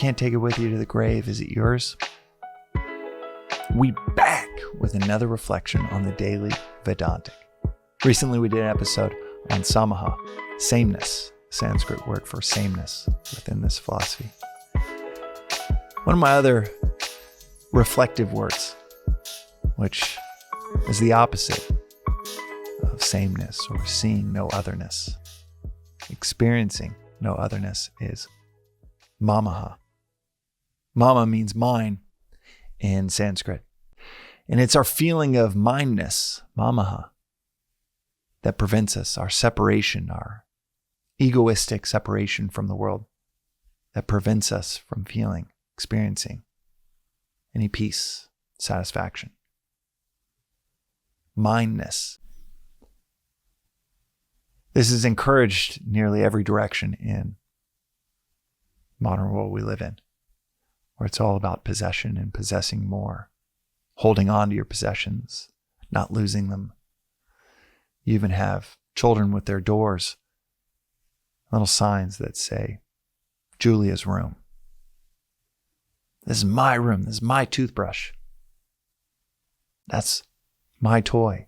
can't take it with you to the grave. Is it yours? We back with another reflection on the Daily Vedantic. Recently we did an episode on samaha, sameness, Sanskrit word for sameness within this philosophy. One of my other reflective words, which is the opposite of sameness or seeing no otherness, experiencing no otherness, is mamaha. Mama means mine in Sanskrit. And it's our feeling of mindness, mamaha, that prevents us, our separation, our egoistic separation from the world, that prevents us from feeling, experiencing any peace, satisfaction. Mindness. This is encouraged nearly every direction in modern world we live in, where it's all about possession and possessing more, holding on to your possessions, not losing them. You even have children with their doors, little signs that say, Julia's room. This is my room. This is my toothbrush. That's my toy.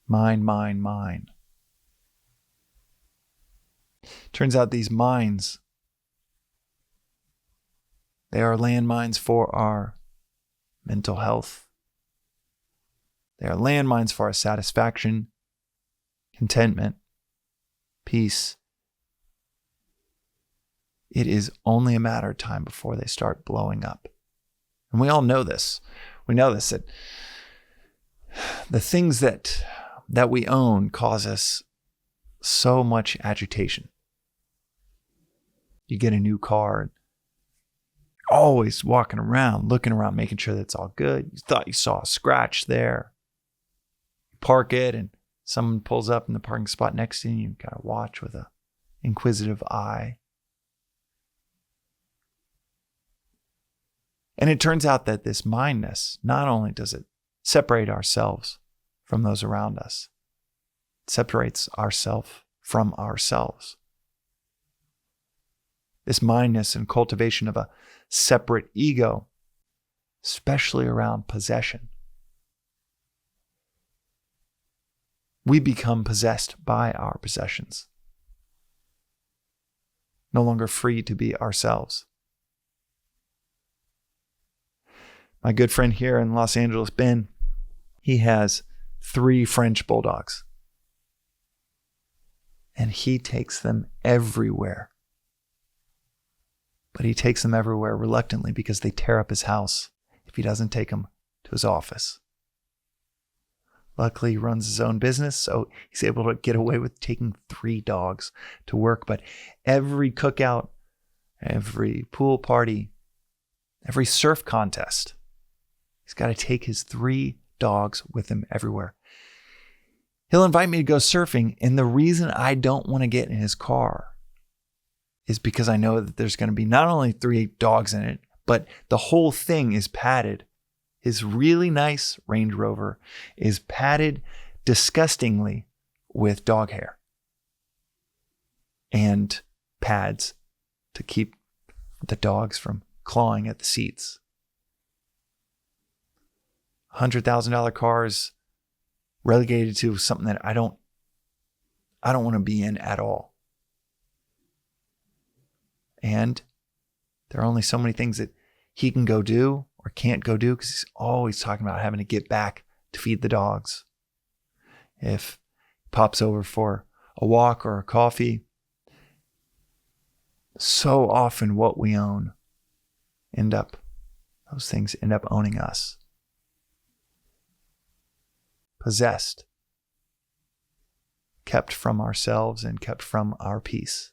Mine, mine, mine. Turns out these mines, they are landmines for our mental health. They are landmines for our satisfaction, contentment, peace. It is only a matter of time before they start blowing up. And we all know this. We know this, that the things that we own cause us so much agitation. You get a new car, always walking around, looking around, making sure that it's all good. You thought you saw a scratch there. You park it and someone pulls up in the parking spot next to you. You gotta watch with an inquisitive eye. And it turns out that this mindness, not only does it separate ourselves from those around us, it separates ourselves from ourselves. This mindness and cultivation of a separate ego, especially around possession. We become possessed by our possessions, no longer free to be ourselves. My good friend here in Los Angeles, Ben, he has 3 French bulldogs. And he takes them everywhere. But he takes them everywhere reluctantly because they tear up his house if he doesn't take them to his office. Luckily, he runs his own business, so he's able to get away with taking 3 dogs to work. But every cookout, every pool party, every surf contest, he's got to take his 3 dogs with him everywhere. He'll invite me to go surfing, and the reason I don't want to get in his car is because I know that there's going to be not only 3 dogs in it, but the whole thing is padded. His really nice Range Rover is padded disgustingly with dog hair and pads to keep the dogs from clawing at the seats. $100,000 cars relegated to something that I don't want to be in at all. And there are only so many things that he can go do or can't go do because he's always talking about having to get back to feed the dogs. If he pops over for a walk or a coffee, so often what we own those things end up owning us. Possessed, kept from ourselves and kept from our peace.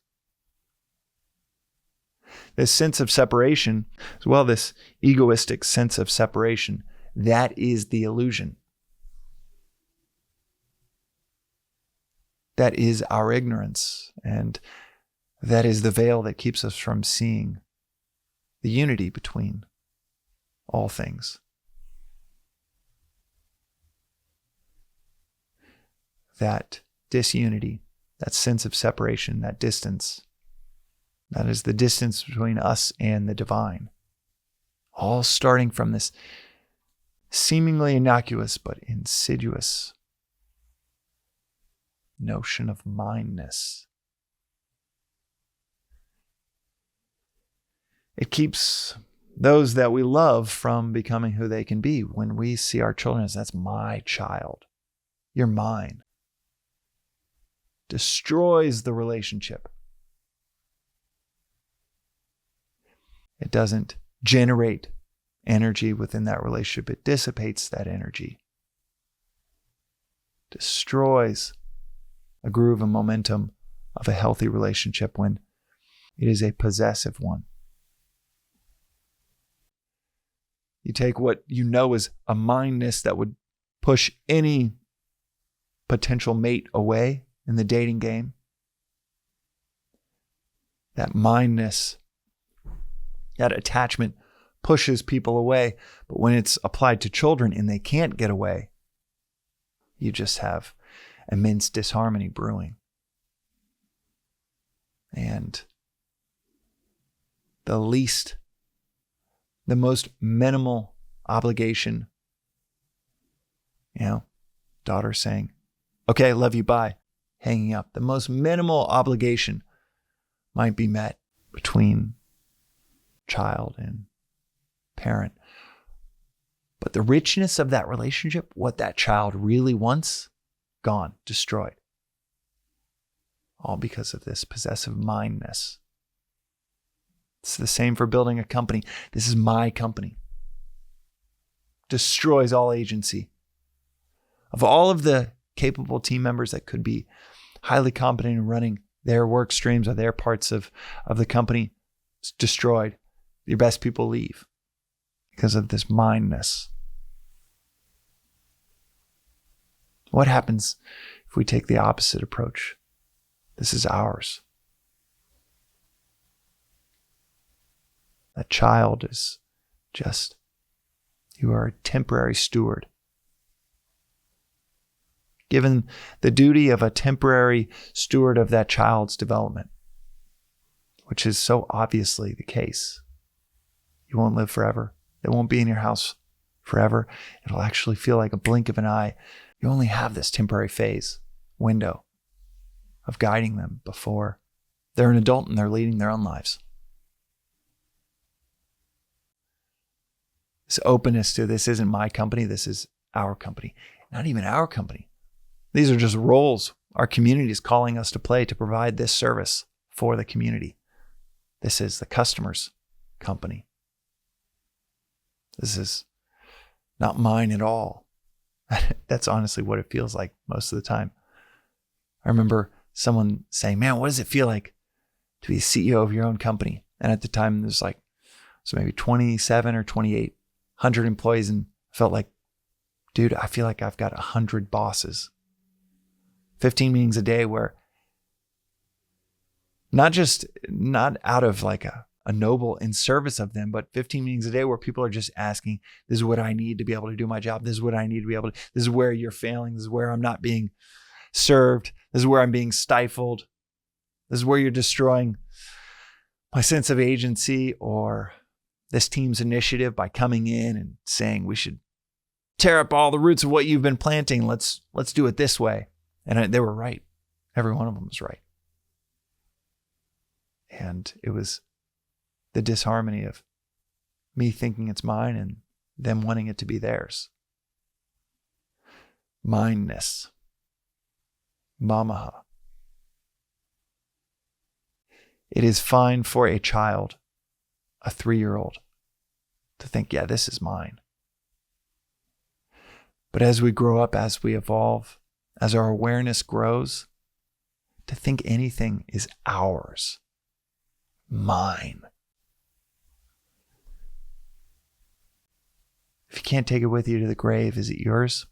This sense of separation, as well, this egoistic sense of separation, that is the illusion. That is our ignorance, and that is the veil that keeps us from seeing the unity between all things. That disunity, that sense of separation, that distance, That is the distance between us and the divine. All starting from this seemingly innocuous but insidious notion of mindness. It keeps those that we love from becoming who they can be. When we see our children as, that's my child, you're mine, destroys the relationship. It doesn't generate energy within that relationship. It dissipates that energy, destroys a groove and momentum of a healthy relationship when it is a possessive one. You take what you know is a mindness that would push any potential mate away in the dating game. That mindness, that attachment pushes people away. But when it's applied to children and they can't get away, you just have immense disharmony brewing. And the most minimal obligation, daughter saying, okay, love you, bye, hanging up. The most minimal obligation might be met between child and parent. But the richness of that relationship, what that child really wants, gone, destroyed. All because of this possessive mindness. It's the same for building a company. This is my company. Destroys all agency. Of all of the capable team members that could be highly competent in running their work streams or their parts of the company, it's destroyed. Your best people leave because of this mindness. What happens if we take the opposite approach? This is ours. That child is just, you are a temporary steward. Given the duty of a temporary steward of that child's development, which is so obviously the case. You won't live forever. They won't be in your house forever. It'll actually feel like a blink of an eye. You only have this temporary phase, window of guiding them before they're an adult and they're leading their own lives. This openness to this isn't my company, this is our company. Not even our company. These are just roles our community is calling us to play to provide this service for the community. This is the customer's company. This is not mine at all. That's honestly what it feels like most of the time. I remember someone saying, man, what does it feel like to be CEO of your own company? And at the time, there's maybe 27 or 2,800 employees, and I felt like, dude, I feel like I've got 100 bosses. 15 meetings a day where not out of like a noble in service of them, but 15 meetings a day where people are just asking, this is what I need to be able to do my job. This is what I need to be able to, this is where you're failing. This is where I'm not being served. This is where I'm being stifled. This is where you're destroying my sense of agency or this team's initiative by coming in and saying we should tear up all the roots of what you've been planting. Let's do it this way. And they were right. Every one of them was right. And it was the disharmony of me thinking it's mine and them wanting it to be theirs. Mindness. Mamaha. It is fine for a child, a 3-year-old, to think, yeah, this is mine. But as we grow up, as we evolve, as our awareness grows, to think anything is ours, mine. If you can't take it with you to the grave, is it yours?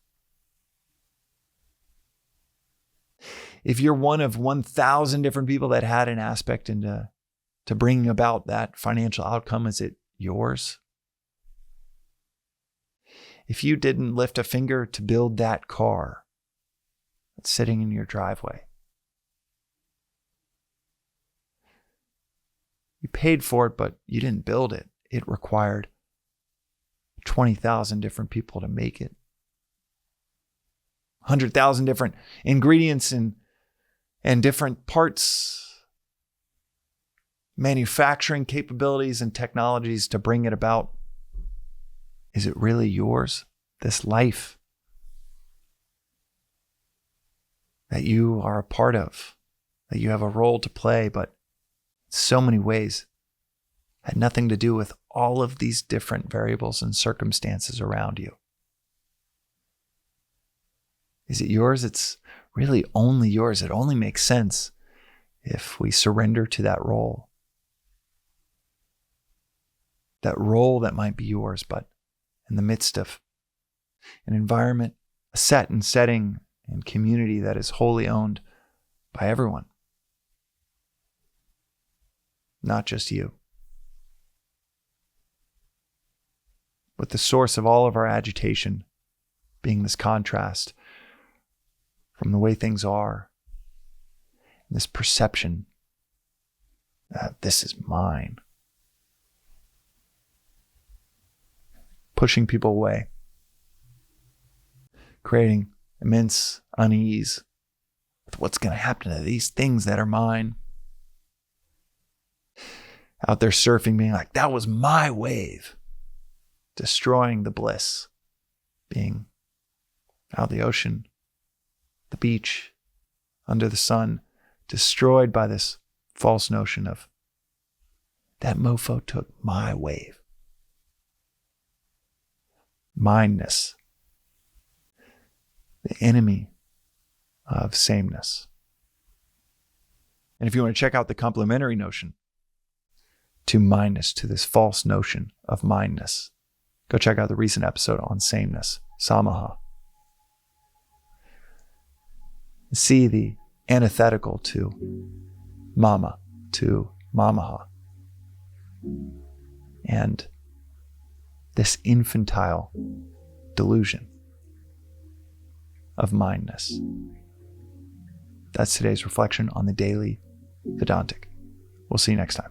If you're one of 1,000 different people that had an aspect into bringing about that financial outcome, is it yours? If you didn't lift a finger to build that car that's sitting in your driveway, paid for it, but you didn't build it. It required 20,000 different people to make it. 100,000 different ingredients and different parts, manufacturing capabilities and technologies to bring it about. Is it really yours? This life that you are a part of, that you have a role to play, but in so many ways had nothing to do with all of these different variables and circumstances around you. Is it yours? It's really only yours. It only makes sense if we surrender to that role. That role that might be yours, but in the midst of an environment, a set and setting and community that is wholly owned by everyone, not just you. With the source of all of our agitation being this contrast from the way things are, this perception that this is mine, pushing people away, creating immense unease with what's going to happen to these things that are mine. Out there surfing, being like, that was my wave, destroying the bliss, being out the ocean, the beach, under the sun, destroyed by this false notion of that mofo took my wave. Mindness, the enemy of sameness. And if you want to check out the complementary notion to mindness, to this false notion of mindness, go check out the recent episode on sameness, samaha. See the antithetical to mamaha. And this infantile delusion of mindness. That's today's reflection on the Daily Vedantic. We'll see you next time.